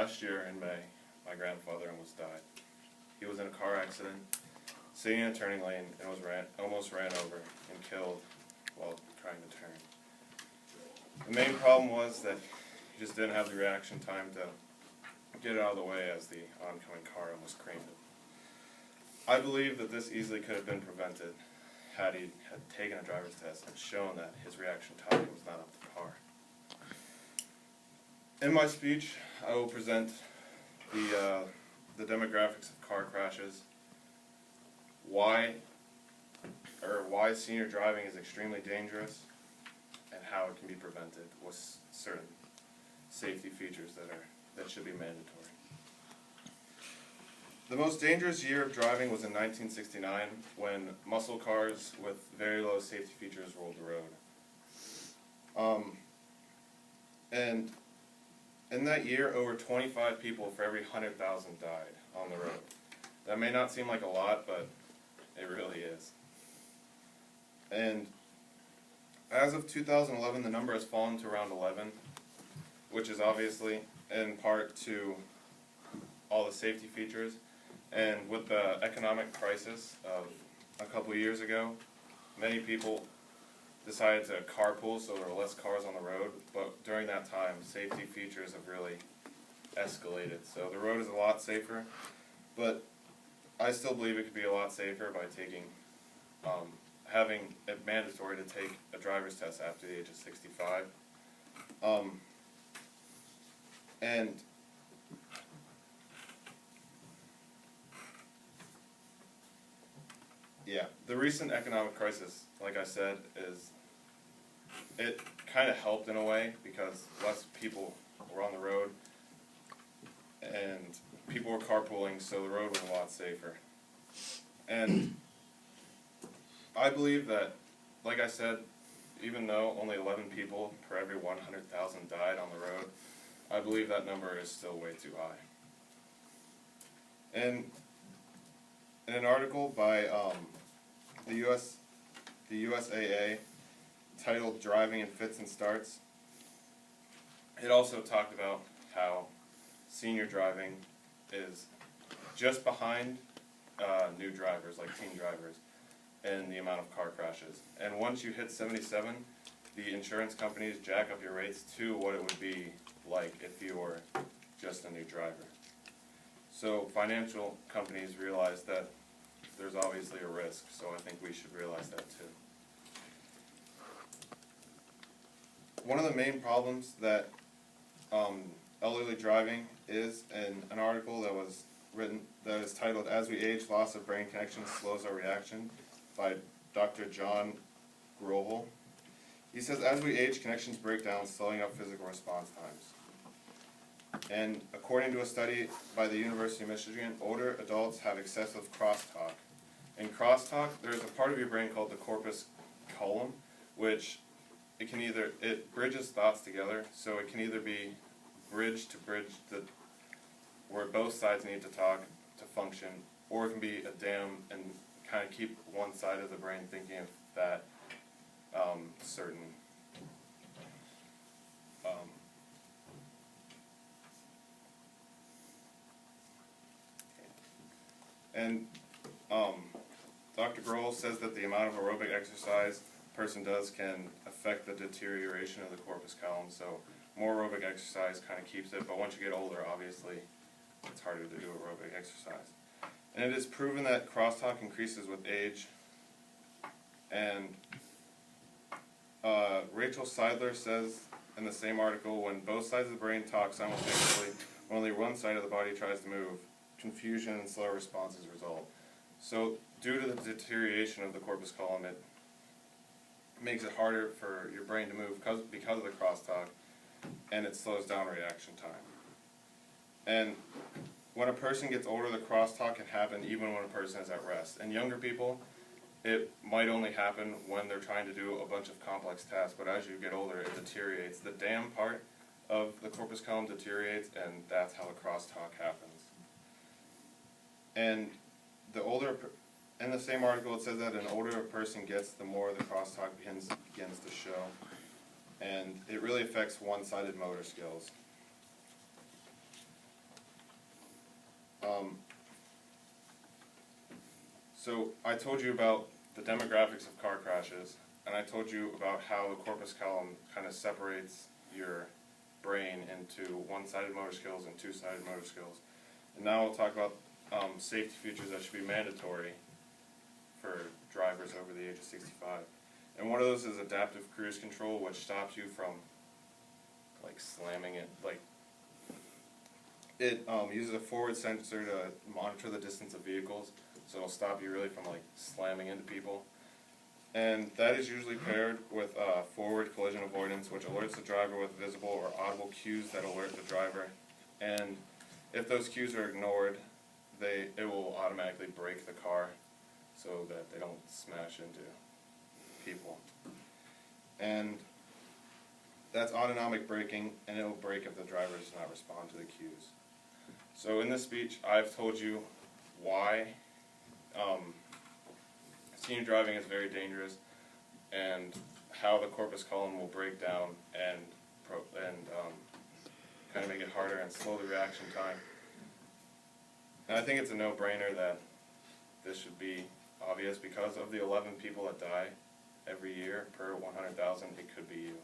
Last year in May, my grandfather almost died. He was in a car accident, sitting in a turning lane, and almost ran over and killed while trying to turn. The main problem was that he just didn't have the reaction time to get out of the way as the oncoming car almost creamed him. I believe that this easily could have been prevented had he had taken a driver's test and shown that his reaction time was not up to par. In my speech, I will present the demographics of car crashes, why senior driving is extremely dangerous, and how it can be prevented with certain safety features that should be mandatory. The most dangerous year of driving was in 1969 when muscle cars with very low safety features ruled the road. And in that year, over 25 people for every 100,000 died on the road. That may not seem like a lot, but it really is. And as of 2011, the number has fallen to around 11, which is obviously in part to all the safety features. And with the economic crisis of a couple of years ago, many people decided to carpool so there were less cars on the road, but during that time, safety features have really escalated. So the road is a lot safer, but I still believe it could be a lot safer by having it mandatory to take a driver's test after the age of 65. And yeah, the recent economic crisis, like I said, it kind of helped in a way because less people were on the road and people were carpooling, so the road was a lot safer. And I believe that, like I said, even though only 11 people per every 100,000 died on the road, I believe that number is still way too high. And in an article by the USAA titled "Driving in Fits and Starts," it also talked about how senior driving is just behind new drivers, like teen drivers, in the amount of car crashes. And once you hit 77, the insurance companies jack up your rates to what it would be like if you were just a new driver. So financial companies realize that there's obviously a risk, so I think we should realize that too. One of the main problems that elderly driving is in an article that was written that is titled "As We Age, Loss of Brain Connections Slows Our Reaction" by Dr. John Grovel. He says, as we age, connections break down, slowing up physical response times. And according to a study by the University of Michigan, older adults have excessive crosstalk. In crosstalk, there's a part of your brain called the corpus callosum, which it bridges thoughts together, so it can either be bridge where both sides need to talk to function, or it can be a dam and kind of keep one side of the brain thinking of that certain Dr. Grohl says that the amount of aerobic exercise a person does can affect the deterioration of the corpus callosum, so more aerobic exercise kind of keeps it, but once you get older, obviously, it's harder to do aerobic exercise. And it is proven that crosstalk increases with age. And Rachel Seidler says in the same article, when both sides of the brain talk simultaneously, when only one side of the body tries to move, confusion and slow responses result. So due to the deterioration of the corpus callosum, it makes it harder for your brain to move because of the crosstalk, and it slows down reaction time. And when a person gets older, the crosstalk can happen even when a person is at rest. And younger people, it might only happen when they're trying to do a bunch of complex tasks, but as you get older, it deteriorates. The dam part of the corpus callosum deteriorates, and that's how the crosstalk happens. And in the same article, it says that an older a person gets, the more the crosstalk begins to show. And it really affects one-sided motor skills. So I told you about the demographics of car crashes, and I told you about how the corpus callosum kind of separates your brain into one-sided motor skills and two-sided motor skills. And now we'll talk about safety features that should be mandatory for drivers over the age of 65. And one of those is adaptive cruise control, which stops you from like slamming it. Like it uses a forward sensor to monitor the distance of vehicles, so it'll stop you really from like slamming into people. And that is usually paired with forward collision avoidance, which alerts the driver with visible or audible cues that alert the driver. And if those cues are ignored, it will automatically brake the car so that they don't smash into people. And that's autonomic braking, and it will brake if the driver does not respond to the cues. So in this speech, I've told you why senior driving is very dangerous, and how the corpus callosum will break down and kind of make it harder and slow the reaction time. And I think it's a no-brainer that this should be obvious because of the 11 people that die every year per 100,000, it could be you.